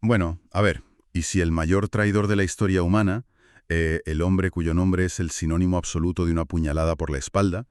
Bueno, a ver, ¿y si el mayor traidor de la historia humana, el hombre cuyo nombre es el sinónimo absoluto de una puñalada por la espalda,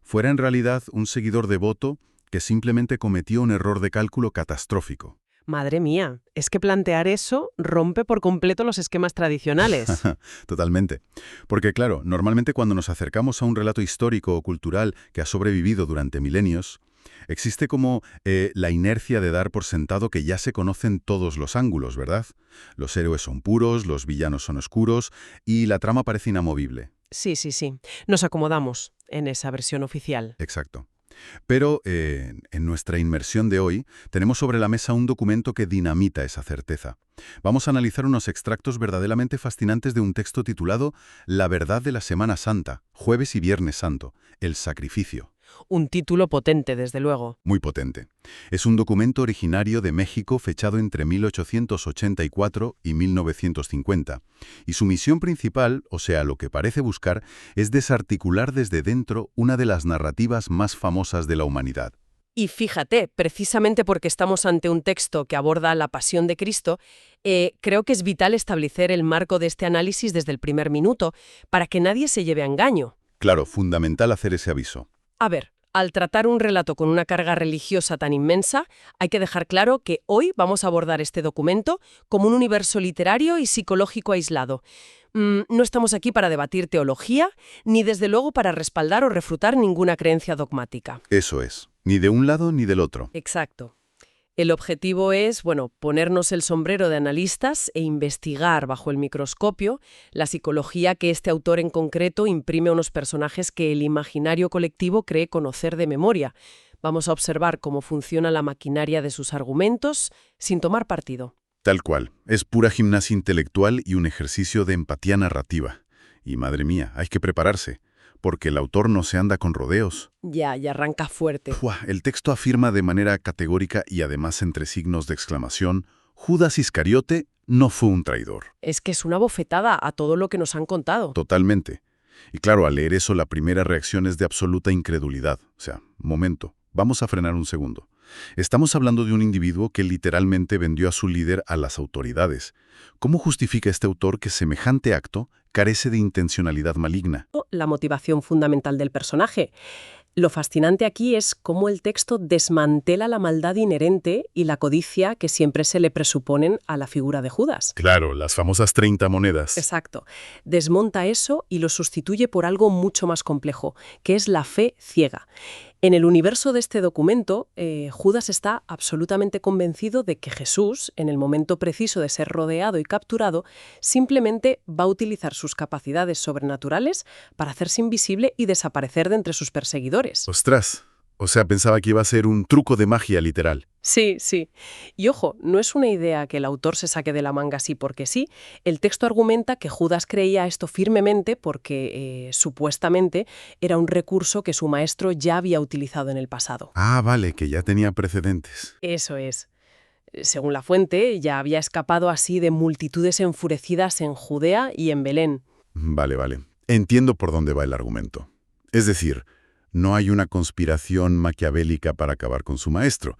fuera en realidad un seguidor devoto que simplemente cometió un error de cálculo catastrófico? Madre mía, es que plantear eso rompe por completo los esquemas tradicionales. Totalmente. Porque claro, normalmente cuando nos acercamos a un relato histórico o cultural que ha sobrevivido durante milenios, existe como la inercia de dar por sentado que ya se conocen todos los ángulos, ¿verdad? Los héroes son puros, los villanos son oscuros y la trama parece inamovible. Sí, sí, sí. Nos acomodamos en esa versión oficial. Exacto. Pero en nuestra inmersión de hoy tenemos sobre la mesa un documento que dinamita esa certeza. Vamos a analizar unos extractos verdaderamente fascinantes de un texto titulado La verdad de la Semana Santa, Jueves y Viernes Santo, el sacrificio. Un título potente, desde luego. Muy potente. Es un documento originario de México fechado entre 1884 y 1950, y su misión principal, o sea, lo que parece buscar, es desarticular desde dentro una de las narrativas más famosas de la humanidad. Y fíjate, precisamente porque estamos ante un texto que aborda la pasión de Cristo, creo que es vital establecer el marco de este análisis desde el primer minuto, para que nadie se lleve a engaño. Claro, fundamental hacer ese aviso. A ver, al tratar un relato con una carga religiosa tan inmensa, hay que dejar claro que hoy vamos a abordar este documento como un universo literario y psicológico aislado. No estamos aquí para debatir teología, ni desde luego para respaldar o refutar ninguna creencia dogmática. Eso es. Ni de un lado ni del otro. Exacto. El objetivo es, bueno, ponernos el sombrero de analistas e investigar bajo el microscopio la psicología que este autor en concreto imprime a unos personajes que el imaginario colectivo cree conocer de memoria. Vamos a observar cómo funciona la maquinaria de sus argumentos sin tomar partido. Tal cual. Es pura gimnasia intelectual y un ejercicio de empatía narrativa. Y madre mía, hay que prepararse, porque el autor no se anda con rodeos. Ya arranca fuerte. El texto afirma de manera categórica y además entre signos de exclamación, Judas Iscariote no fue un traidor. Es que es una bofetada a todo lo que nos han contado. Totalmente. Y claro, al leer eso, la primera reacción es de absoluta incredulidad. O sea, momento, vamos a frenar un segundo. Estamos hablando de un individuo que literalmente vendió a su líder a las autoridades. ¿Cómo justifica este autor que semejante acto carece de intencionalidad maligna? La motivación fundamental del personaje. Lo fascinante aquí es cómo el texto desmantela la maldad inherente y la codicia que siempre se le presuponen a la figura de Judas. Claro, las famosas 30 monedas. Exacto. Desmonta eso y lo sustituye por algo mucho más complejo, que es la fe ciega. En el universo de este documento, Judas está absolutamente convencido de que Jesús, en el momento preciso de ser rodeado y capturado, simplemente va a utilizar sus capacidades sobrenaturales para hacerse invisible y desaparecer de entre sus perseguidores. ¡Ostras! O sea, pensaba que iba a ser un truco de magia literal. Sí, sí. Y ojo, no es una idea que el autor se saque de la manga así porque sí. El texto argumenta que Judas creía esto firmemente porque, supuestamente, era un recurso que su maestro ya había utilizado en el pasado. Ah, vale, que ya tenía precedentes. Eso es. Según la fuente, ya había escapado así de multitudes enfurecidas en Judea y en Belén. Vale, vale. Entiendo por dónde va el argumento. Es decir, no hay una conspiración maquiavélica para acabar con su maestro.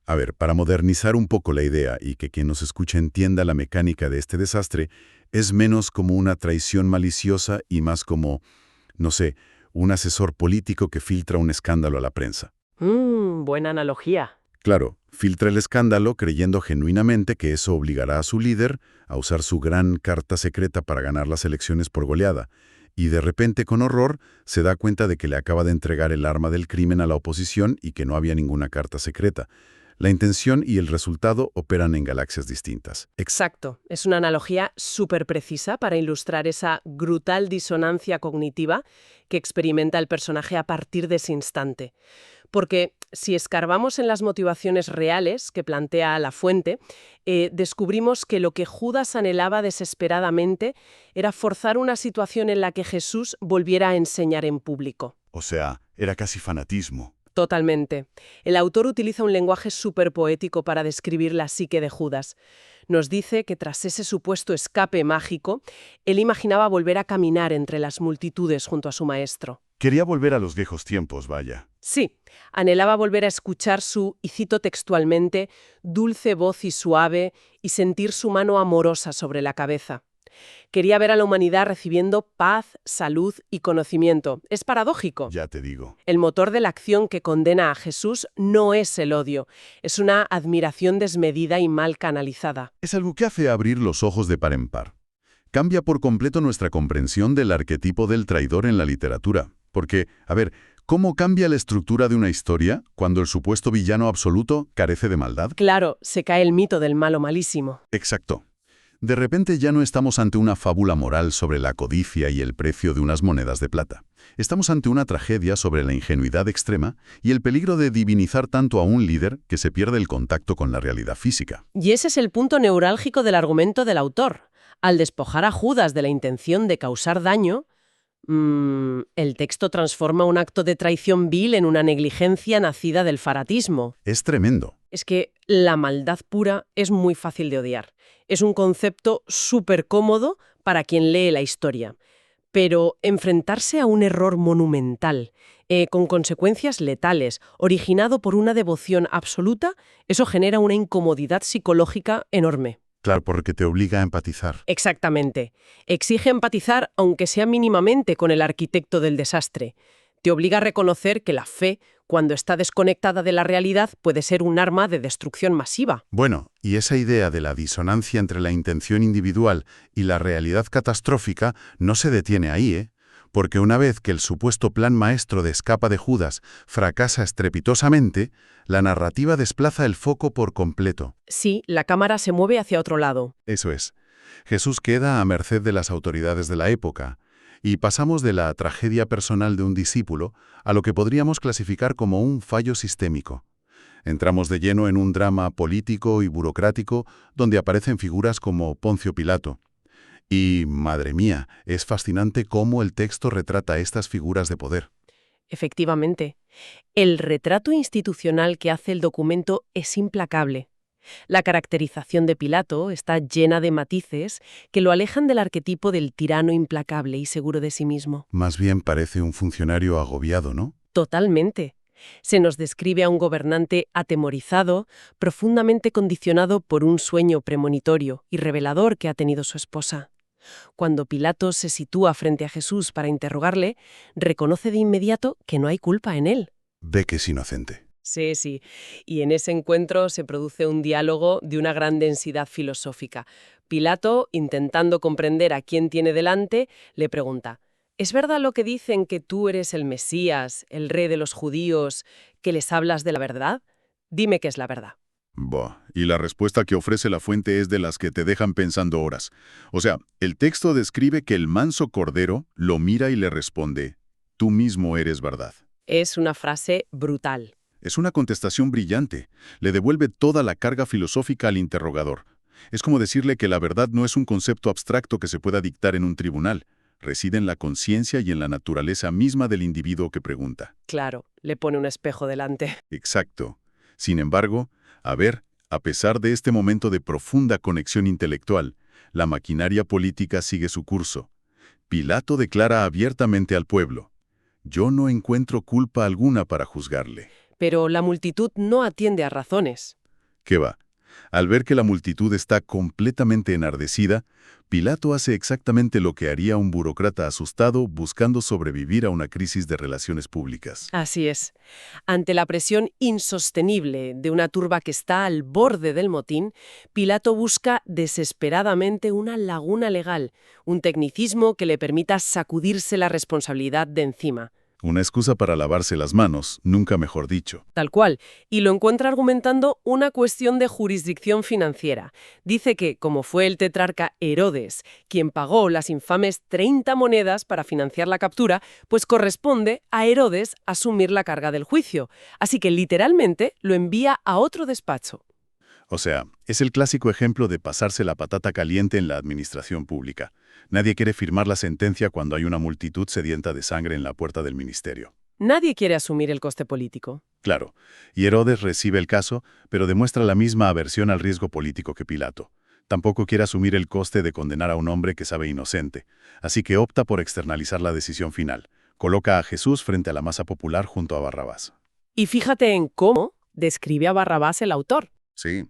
A ver, para modernizar un poco la idea y que quien nos escuche entienda la mecánica de este desastre, es menos como una traición maliciosa y más como, no sé, un asesor político que filtra un escándalo a la prensa. Buena analogía. Claro, filtra el escándalo creyendo genuinamente que eso obligará a su líder a usar su gran carta secreta para ganar las elecciones por goleada. Y de repente, con horror, se da cuenta de que le acaba de entregar el arma del crimen a la oposición y que no había ninguna carta secreta. La intención y el resultado operan en galaxias distintas. Exacto. Es una analogía súper precisa para ilustrar esa brutal disonancia cognitiva que experimenta el personaje a partir de ese instante. Porque si escarbamos en las motivaciones reales que plantea la fuente, descubrimos que lo que Judas anhelaba desesperadamente era forzar una situación en la que Jesús volviera a enseñar en público. O sea, era casi fanatismo. Totalmente. El autor utiliza un lenguaje súper poético para describir la psique de Judas. Nos dice que tras ese supuesto escape mágico, él imaginaba volver a caminar entre las multitudes junto a su maestro. Quería volver a los viejos tiempos, vaya. Sí, anhelaba volver a escuchar su, y cito textualmente, dulce voz y suave, y sentir su mano amorosa sobre la cabeza. Quería ver a la humanidad recibiendo paz, salud y conocimiento. Es paradójico. Ya te digo. El motor de la acción que condena a Jesús no es el odio, es una admiración desmedida y mal canalizada. Es algo que hace abrir los ojos de par en par. Cambia por completo nuestra comprensión del arquetipo del traidor en la literatura. Porque, a ver, ¿cómo cambia la estructura de una historia cuando el supuesto villano absoluto carece de maldad? Claro, se cae el mito del malo malísimo. Exacto. De repente ya no estamos ante una fábula moral sobre la codicia y el precio de unas monedas de plata. Estamos ante una tragedia sobre la ingenuidad extrema y el peligro de divinizar tanto a un líder que se pierde el contacto con la realidad física. Y ese es el punto neurálgico del argumento del autor. Al despojar a Judas de la intención de causar daño, el texto transforma un acto de traición vil en una negligencia nacida del fanatismo. Es tremendo. Es que la maldad pura es muy fácil de odiar. Es un concepto súper cómodo para quien lee la historia. Pero enfrentarse a un error monumental, con consecuencias letales, originado por una devoción absoluta, eso genera una incomodidad psicológica enorme. Claro, porque te obliga a empatizar. Exactamente. Exige empatizar, aunque sea mínimamente, con el arquitecto del desastre. Te obliga a reconocer que la fe, cuando está desconectada de la realidad, puede ser un arma de destrucción masiva. Bueno, y esa idea de la disonancia entre la intención individual y la realidad catastrófica no se detiene ahí, ¿eh? Porque una vez que el supuesto plan maestro de escapa de Judas fracasa estrepitosamente, la narrativa desplaza el foco por completo. Sí, la cámara se mueve hacia otro lado. Eso es. Jesús queda a merced de las autoridades de la época, y pasamos de la tragedia personal de un discípulo a lo que podríamos clasificar como un fallo sistémico. Entramos de lleno en un drama político y burocrático donde aparecen figuras como Poncio Pilato. Y, madre mía, es fascinante cómo el texto retrata estas figuras de poder. Efectivamente. El retrato institucional que hace el documento es implacable. La caracterización de Pilato está llena de matices que lo alejan del arquetipo del tirano implacable y seguro de sí mismo. Más bien parece un funcionario agobiado, ¿no? Totalmente. Se nos describe a un gobernante atemorizado, profundamente condicionado por un sueño premonitorio y revelador que ha tenido su esposa. Cuando Pilato se sitúa frente a Jesús para interrogarle, reconoce de inmediato que no hay culpa en él. Ve que es inocente. Sí. Y en ese encuentro se produce un diálogo de una gran densidad filosófica. Pilato, intentando comprender a quién tiene delante, le pregunta: ¿es verdad lo que dicen que tú eres el Mesías, el rey de los judíos, que les hablas de la verdad? Dime qué es la verdad. Y la respuesta que ofrece la fuente es de las que te dejan pensando horas. O sea, el texto describe que el manso cordero lo mira y le responde: tú mismo eres verdad. Es una frase brutal. Es una contestación brillante. Le devuelve toda la carga filosófica al interrogador. Es como decirle que la verdad no es un concepto abstracto que se pueda dictar en un tribunal. Reside en la conciencia y en la naturaleza misma del individuo que pregunta. Claro, le pone un espejo delante. Exacto. Sin embargo, a pesar de este momento de profunda conexión intelectual, la maquinaria política sigue su curso. Pilato declara abiertamente al pueblo: yo no encuentro culpa alguna para juzgarle. Pero la multitud no atiende a razones. ¿Qué va? Al ver que la multitud está completamente enardecida, Pilato hace exactamente lo que haría un burócrata asustado buscando sobrevivir a una crisis de relaciones públicas. Así es. Ante la presión insostenible de una turba que está al borde del motín, Pilato busca desesperadamente una laguna legal, un tecnicismo que le permita sacudirse la responsabilidad de encima. Una excusa para lavarse las manos, nunca mejor dicho. Tal cual. Y lo encuentra argumentando una cuestión de jurisdicción financiera. Dice que, como fue el tetrarca Herodes quien pagó las infames 30 monedas para financiar la captura, pues corresponde a Herodes asumir la carga del juicio. Así que literalmente lo envía a otro despacho. O sea, es el clásico ejemplo de pasarse la patata caliente en la administración pública. Nadie quiere firmar la sentencia cuando hay una multitud sedienta de sangre en la puerta del ministerio. Nadie quiere asumir el coste político. Claro, y Herodes recibe el caso, pero demuestra la misma aversión al riesgo político que Pilato. Tampoco quiere asumir el coste de condenar a un hombre que sabe inocente, así que opta por externalizar la decisión final. Coloca a Jesús frente a la masa popular junto a Barrabás. Y fíjate en cómo describe a Barrabás el autor. Sí,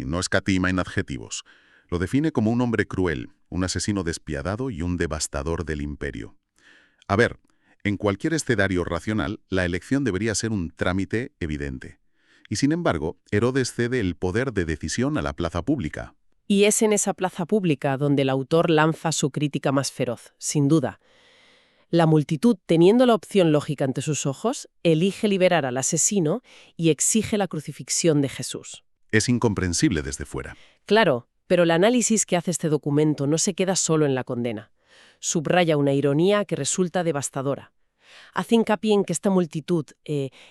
no escatima en adjetivos. Lo define como un hombre cruel, un asesino despiadado y un devastador del imperio. A ver, en cualquier escenario racional, la elección debería ser un trámite evidente. Y sin embargo, Herodes cede el poder de decisión a la plaza pública. Y es en esa plaza pública donde el autor lanza su crítica más feroz, sin duda. La multitud, teniendo la opción lógica ante sus ojos, elige liberar al asesino y exige la crucifixión de Jesús. Es incomprensible desde fuera. Claro, pero el análisis que hace este documento no se queda solo en la condena. Subraya una ironía que resulta devastadora. Hace hincapié en que esta multitud,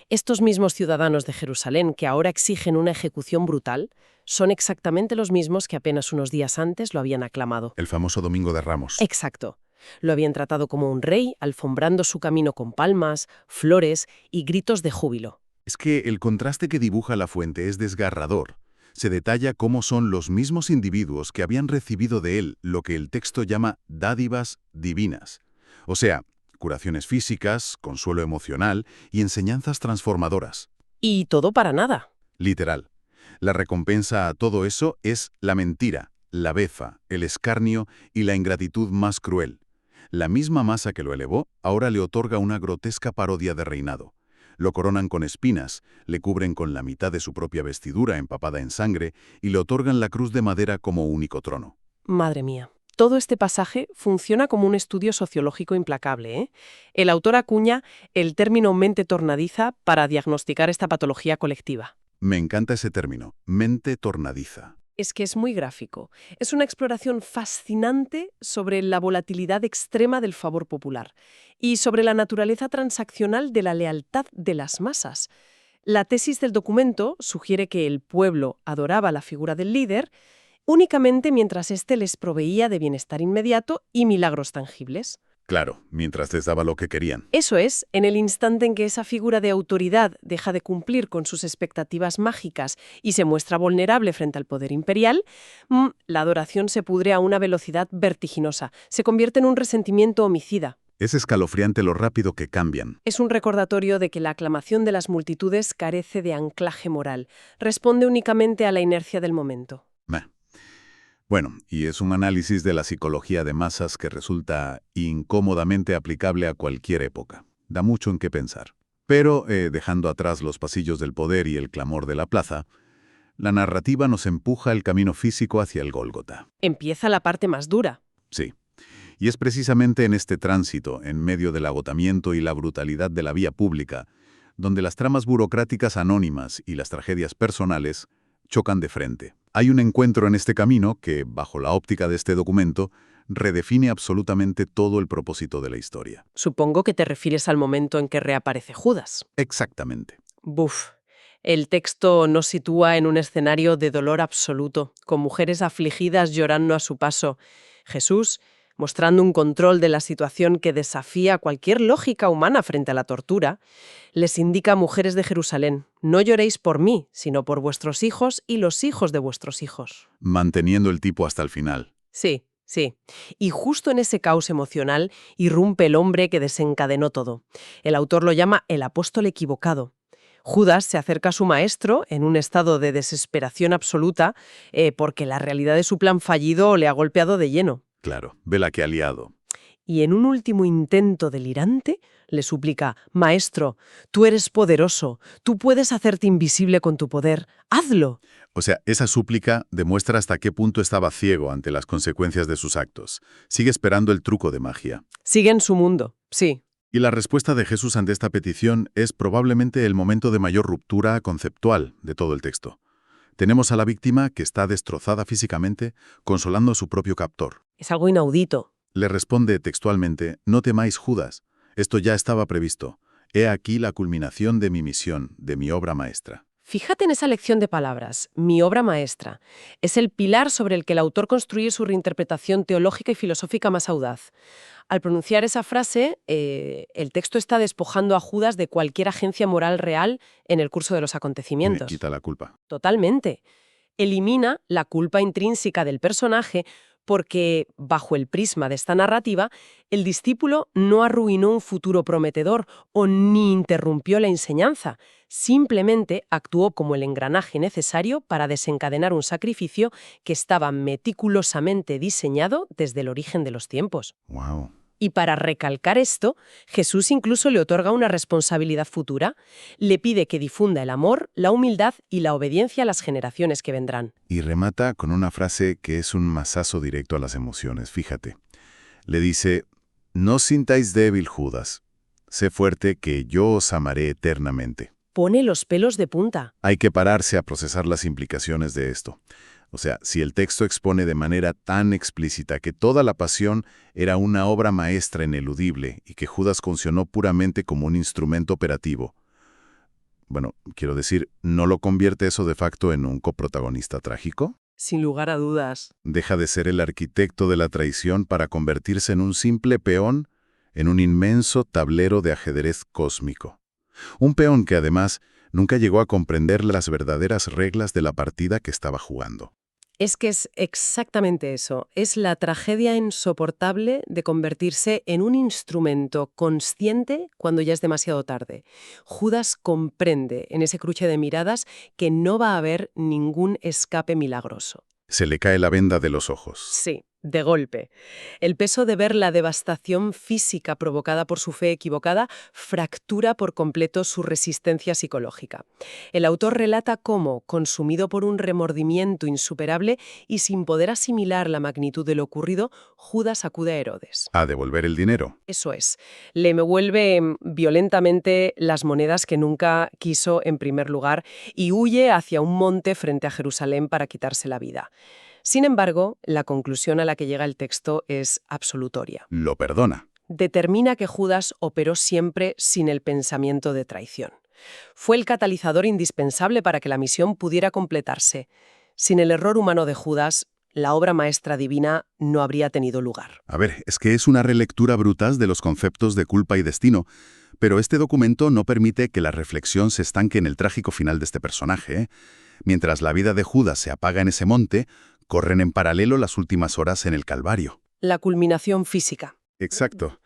estos mismos ciudadanos de Jerusalén que ahora exigen una ejecución brutal, son exactamente los mismos que apenas unos días antes lo habían aclamado. El famoso Domingo de Ramos. Exacto. Lo habían tratado como un rey, alfombrando su camino con palmas, flores y gritos de júbilo. Es que el contraste que dibuja la fuente es desgarrador. Se detalla cómo son los mismos individuos que habían recibido de él lo que el texto llama dádivas divinas. O sea, curaciones físicas, consuelo emocional y enseñanzas transformadoras. Y todo para nada. Literal. La recompensa a todo eso es la mentira, la befa, el escarnio y la ingratitud más cruel. La misma masa que lo elevó ahora le otorga una grotesca parodia de reinado. Lo coronan con espinas, le cubren con la mitad de su propia vestidura empapada en sangre y le otorgan la cruz de madera como único trono. Madre mía. Todo este pasaje funciona como un estudio sociológico implacable, ¿eh? El autor acuña el término mente tornadiza para diagnosticar esta patología colectiva. Me encanta ese término, mente tornadiza. Es que es muy gráfico. Es una exploración fascinante sobre la volatilidad extrema del favor popular y sobre la naturaleza transaccional de la lealtad de las masas. La tesis del documento sugiere que el pueblo adoraba la figura del líder únicamente mientras éste les proveía de bienestar inmediato y milagros tangibles. Claro, mientras les daba lo que querían. Eso es, en el instante en que esa figura de autoridad deja de cumplir con sus expectativas mágicas y se muestra vulnerable frente al poder imperial, la adoración se pudre a una velocidad vertiginosa, se convierte en un resentimiento homicida. Es escalofriante lo rápido que cambian. Es un recordatorio de que la aclamación de las multitudes carece de anclaje moral, responde únicamente a la inercia del momento. Bueno, y es un análisis de la psicología de masas que resulta incómodamente aplicable a cualquier época. Da mucho en qué pensar. Pero, dejando atrás los pasillos del poder y el clamor de la plaza, la narrativa nos empuja el camino físico hacia el Gólgota. Empieza la parte más dura. Sí. Y es precisamente en este tránsito, en medio del agotamiento y la brutalidad de la vía pública, donde las tramas burocráticas anónimas y las tragedias personales chocan de frente. Hay un encuentro en este camino que, bajo la óptica de este documento, redefine absolutamente todo el propósito de la historia. Supongo que te refieres al momento en que reaparece Judas. Exactamente. Buf. El texto nos sitúa en un escenario de dolor absoluto, con mujeres afligidas llorando a su paso. Jesús, mostrando un control de la situación que desafía cualquier lógica humana frente a la tortura, les indica a mujeres de Jerusalén: no lloréis por mí, sino por vuestros hijos y los hijos de vuestros hijos. Manteniendo el tipo hasta el final. Sí. Y justo en ese caos emocional irrumpe el hombre que desencadenó todo. El autor lo llama el apóstol equivocado. Judas se acerca a su maestro en un estado de desesperación absoluta porque la realidad de su plan fallido le ha golpeado de lleno. Claro, vela que aliado. Y en un último intento delirante, le suplica: Maestro, tú eres poderoso, tú puedes hacerte invisible con tu poder, ¡hazlo! O sea, esa súplica demuestra hasta qué punto estaba ciego ante las consecuencias de sus actos. Sigue esperando el truco de magia. Sigue en su mundo, sí. Y la respuesta de Jesús ante esta petición es probablemente el momento de mayor ruptura conceptual de todo el texto. Tenemos a la víctima que está destrozada físicamente, consolando a su propio captor. Es algo inaudito. Le responde textualmente: no temáis, Judas, esto ya estaba previsto. He aquí la culminación de mi misión, de mi obra maestra. Fíjate en esa lección de palabras, mi obra maestra. Es el pilar sobre el que el autor construye su reinterpretación teológica y filosófica más audaz. Al pronunciar esa frase, el texto está despojando a Judas de cualquier agencia moral real en el curso de los acontecimientos. Quita la culpa. Totalmente. Elimina la culpa intrínseca del personaje porque, bajo el prisma de esta narrativa, el discípulo no arruinó un futuro prometedor o ni interrumpió la enseñanza, simplemente actuó como el engranaje necesario para desencadenar un sacrificio que estaba meticulosamente diseñado desde el origen de los tiempos. Wow. Y para recalcar esto, Jesús incluso le otorga una responsabilidad futura. Le pide que difunda el amor, la humildad y la obediencia a las generaciones que vendrán. Y remata con una frase que es un mazazo directo a las emociones, fíjate. Le dice, no sintáis débil, Judas. Sé fuerte que yo os amaré eternamente. Pone los pelos de punta. Hay que pararse a procesar las implicaciones de esto. O sea, si el texto expone de manera tan explícita que toda la pasión era una obra maestra ineludible y que Judas funcionó puramente como un instrumento operativo, bueno, quiero decir, ¿no lo convierte eso de facto en un coprotagonista trágico? Sin lugar a dudas. Deja de ser el arquitecto de la traición para convertirse en un simple peón en un inmenso tablero de ajedrez cósmico. Un peón que además nunca llegó a comprender las verdaderas reglas de la partida que estaba jugando. Es que es exactamente eso. Es la tragedia insoportable de convertirse en un instrumento consciente cuando ya es demasiado tarde. Judas comprende en ese cruce de miradas que no va a haber ningún escape milagroso. Se le cae la venda de los ojos. Sí, de golpe. El peso de ver la devastación física provocada por su fe equivocada fractura por completo su resistencia psicológica. El autor relata cómo, consumido por un remordimiento insuperable y sin poder asimilar la magnitud de lo ocurrido, Judas acude a Herodes. A devolver el dinero. Eso es. Le devuelve violentamente las monedas que nunca quiso en primer lugar y huye hacia un monte frente a Jerusalén para quitarse la vida. Sin embargo, la conclusión a la que llega el texto es absolutoria. Lo perdona. Determina que Judas operó siempre sin el pensamiento de traición. Fue el catalizador indispensable para que la misión pudiera completarse. Sin el error humano de Judas, la obra maestra divina no habría tenido lugar. A ver, es que es una relectura brutal de los conceptos de culpa y destino, pero este documento no permite que la reflexión se estanque en el trágico final de este personaje, ¿eh? Mientras la vida de Judas se apaga en ese monte, corren en paralelo las últimas horas en el Calvario. La culminación física. Exacto.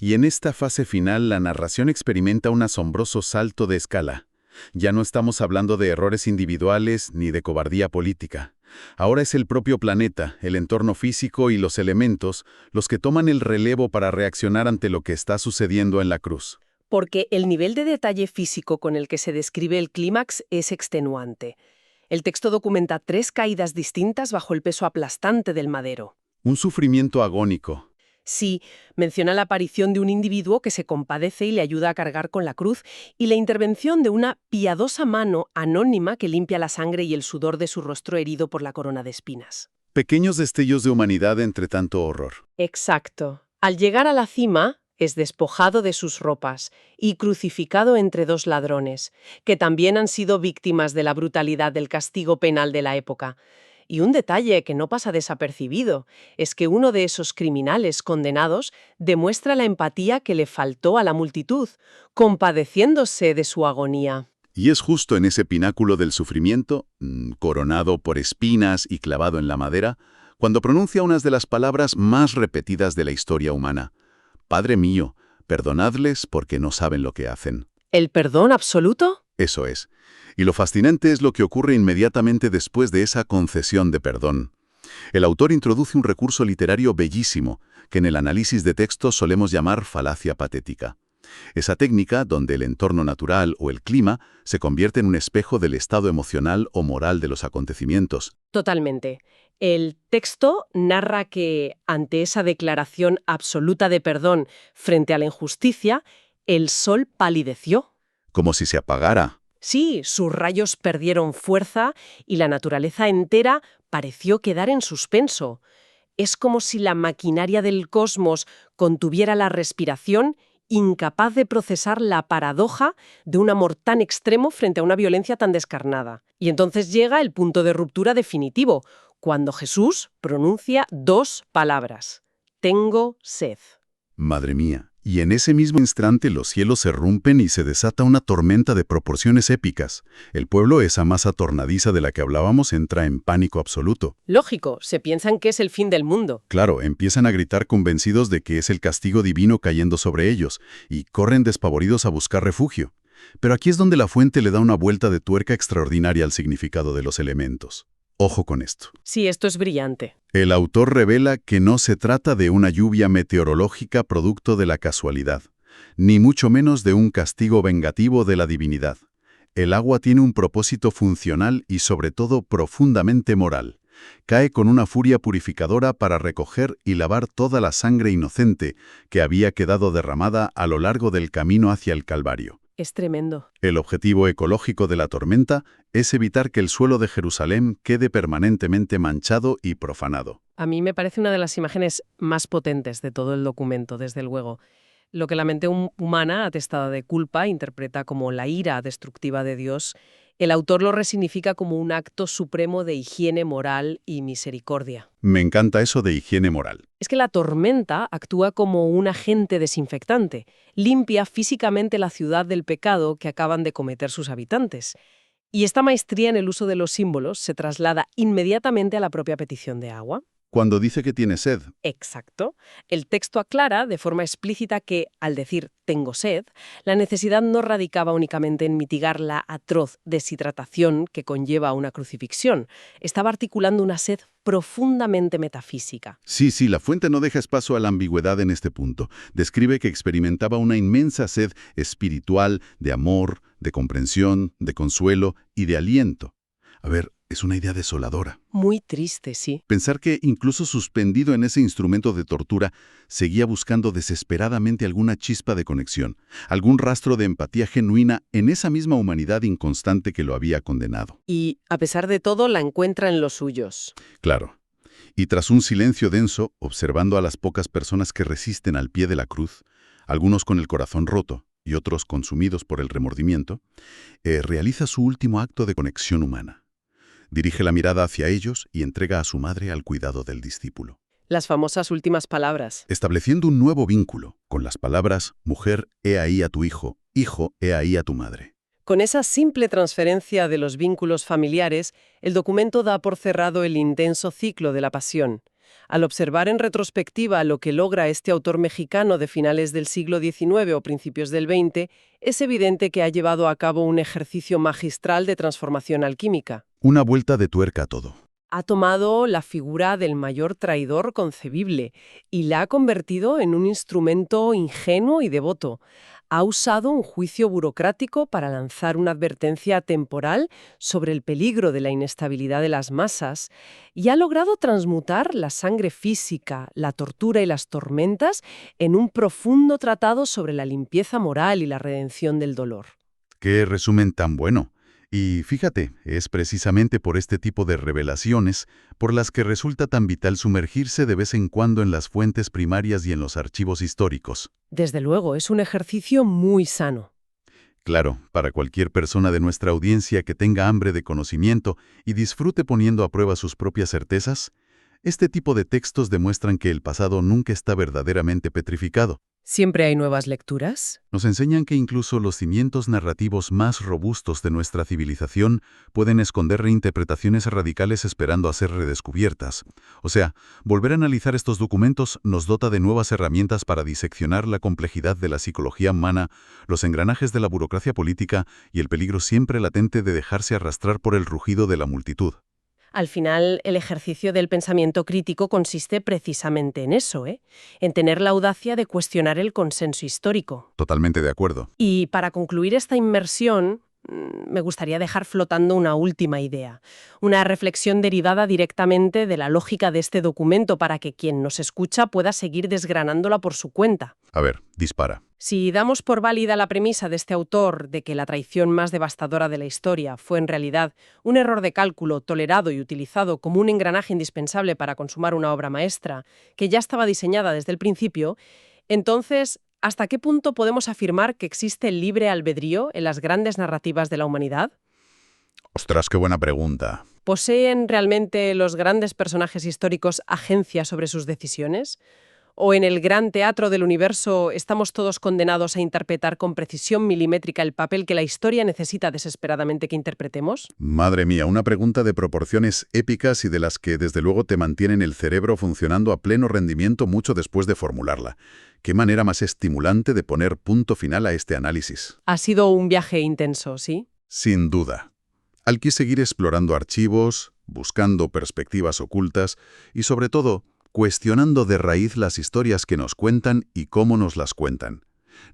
Y en esta fase final la narración experimenta un asombroso salto de escala. Ya no estamos hablando de errores individuales ni de cobardía política. Ahora es el propio planeta, el entorno físico y los elementos los que toman el relevo para reaccionar ante lo que está sucediendo en la cruz. Porque el nivel de detalle físico con el que se describe el clímax es extenuante. El texto documenta 3 caídas distintas bajo el peso aplastante del madero. Un sufrimiento agónico. Sí, menciona la aparición de un individuo que se compadece y le ayuda a cargar con la cruz, y la intervención de una piadosa mano anónima que limpia la sangre y el sudor de su rostro herido por la corona de espinas. Pequeños destellos de humanidad entre tanto horror. Exacto. Al llegar a la cima, es despojado de sus ropas y crucificado entre 2 ladrones, que también han sido víctimas de la brutalidad del castigo penal de la época. Y un detalle que no pasa desapercibido es que uno de esos criminales condenados demuestra la empatía que le faltó a la multitud, compadeciéndose de su agonía. Y es justo en ese pináculo del sufrimiento, coronado por espinas y clavado en la madera, cuando pronuncia unas de las palabras más repetidas de la historia humana. Padre mío, perdonadles porque no saben lo que hacen. ¿El perdón absoluto? Eso es. Y lo fascinante es lo que ocurre inmediatamente después de esa concesión de perdón. El autor introduce un recurso literario bellísimo, que en el análisis de texto solemos llamar falacia patética. Esa técnica donde el entorno natural o el clima se convierte en un espejo del estado emocional o moral de los acontecimientos. Totalmente. El texto narra que, ante esa declaración absoluta de perdón frente a la injusticia, el sol palideció. Como si se apagara. Sí, sus rayos perdieron fuerza y la naturaleza entera pareció quedar en suspenso. Es como si la maquinaria del cosmos contuviera la respiración, incapaz de procesar la paradoja de un amor tan extremo frente a una violencia tan descarnada. Y entonces llega el punto de ruptura definitivo, cuando Jesús pronuncia 2 palabras: tengo sed. Madre mía, Y en ese mismo instante los cielos se rompen y se desata una tormenta de proporciones épicas. El pueblo, esa masa tornadiza de la que hablábamos, entra en pánico absoluto. Lógico, se piensan que es el fin del mundo. Claro, empiezan a gritar convencidos de que es el castigo divino cayendo sobre ellos, y corren despavoridos a buscar refugio. Pero aquí es donde la fuente le da una vuelta de tuerca extraordinaria al significado de los elementos. Ojo con esto. Sí, esto es brillante. El autor revela que no se trata de una lluvia meteorológica producto de la casualidad, ni mucho menos de un castigo vengativo de la divinidad. El agua tiene un propósito funcional y sobre todo profundamente moral. Cae con una furia purificadora para recoger y lavar toda la sangre inocente que había quedado derramada a lo largo del camino hacia el Calvario. Es tremendo. El objetivo ecológico de la tormenta es evitar que el suelo de Jerusalén quede permanentemente manchado y profanado. A mí me parece una de las imágenes más potentes de todo el documento, desde luego. Lo que la mente humana, atestada de culpa, interpreta como la ira destructiva de Dios, el autor lo resignifica como un acto supremo de higiene moral y misericordia. Me encanta eso de higiene moral. Es que la tormenta actúa como un agente desinfectante, limpia físicamente la ciudad del pecado que acaban de cometer sus habitantes. Y esta maestría en el uso de los símbolos se traslada inmediatamente a la propia petición de agua. Cuando dice que tiene sed, Exacto. El texto aclara de forma explícita que, al decir «tengo sed», la necesidad no radicaba únicamente en mitigar la atroz deshidratación que conlleva una crucifixión. Estaba articulando una sed profundamente metafísica. sí, la fuente no deja espacio a la ambigüedad en este punto. Describe que experimentaba una inmensa sed espiritual, de amor, de comprensión, de consuelo y de aliento. A ver, es una idea desoladora. Muy triste, sí. Pensar que, incluso suspendido en ese instrumento de tortura, seguía buscando desesperadamente alguna chispa de conexión, algún rastro de empatía genuina en esa misma humanidad inconstante que lo había condenado. Y, a pesar de todo, la encuentra en los suyos. Claro. Y tras un silencio denso, observando a las pocas personas que resisten al pie de la cruz, algunos con el corazón roto y otros consumidos por el remordimiento, realiza su último acto de conexión humana. Dirige la mirada hacia ellos y entrega a su madre al cuidado del discípulo. Las famosas últimas palabras. Estableciendo un nuevo vínculo, con las palabras, mujer, he ahí a tu hijo, hijo, he ahí a tu madre. Con esa simple transferencia de los vínculos familiares, el documento da por cerrado el intenso ciclo de la pasión. Al observar en retrospectiva lo que logra este autor mexicano de finales del siglo XIX o principios del XX, es evidente que ha llevado a cabo un ejercicio magistral de transformación alquímica. Una vuelta de tuerca a todo. Ha tomado la figura del mayor traidor concebible y la ha convertido en un instrumento ingenuo y devoto. Ha usado un juicio burocrático para lanzar una advertencia temporal sobre el peligro de la inestabilidad de las masas y ha logrado transmutar la sangre física, la tortura y las tormentas en un profundo tratado sobre la limpieza moral y la redención del dolor. ¡Qué resumen tan bueno! Y fíjate, es precisamente por este tipo de revelaciones por las que resulta tan vital sumergirse de vez en cuando en las fuentes primarias y en los archivos históricos. Desde luego, es un ejercicio muy sano. Claro, para cualquier persona de nuestra audiencia que tenga hambre de conocimiento y disfrute poniendo a prueba sus propias certezas, este tipo de textos demuestran que el pasado nunca está verdaderamente petrificado. ¿Siempre hay nuevas lecturas? Nos enseñan que incluso los cimientos narrativos más robustos de nuestra civilización pueden esconder reinterpretaciones radicales esperando a ser redescubiertas. O sea, volver a analizar estos documentos nos dota de nuevas herramientas para diseccionar la complejidad de la psicología humana, los engranajes de la burocracia política y el peligro siempre latente de dejarse arrastrar por el rugido de la multitud. Al final, el ejercicio del pensamiento crítico consiste precisamente en eso, en tener la audacia de cuestionar el consenso histórico. Totalmente de acuerdo. Y para concluir esta inmersión, me gustaría dejar flotando una última idea, una reflexión derivada directamente de la lógica de este documento para que quien nos escucha pueda seguir desgranándola por su cuenta. A ver, dispara. Si damos por válida la premisa de este autor de que la traición más devastadora de la historia fue en realidad un error de cálculo tolerado y utilizado como un engranaje indispensable para consumar una obra maestra que ya estaba diseñada desde el principio, entonces, ¿hasta qué punto podemos afirmar que existe el libre albedrío en las grandes narrativas de la humanidad? Ostras, qué buena pregunta. ¿Poseen realmente los grandes personajes históricos agencia sobre sus decisiones? ¿O en el gran teatro del universo estamos todos condenados a interpretar con precisión milimétrica el papel que la historia necesita desesperadamente que interpretemos? Madre mía, una pregunta de proporciones épicas y de las que desde luego te mantienen el cerebro funcionando a pleno rendimiento mucho después de formularla. ¿Qué manera más estimulante de poner punto final a este análisis? Ha sido un viaje intenso, ¿sí? Sin duda. Hay que seguir explorando archivos, buscando perspectivas ocultas y, sobre todo, cuestionando de raíz las historias que nos cuentan y cómo nos las cuentan.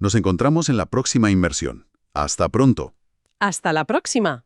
Nos encontramos en la próxima inmersión. ¡Hasta pronto! ¡Hasta la próxima!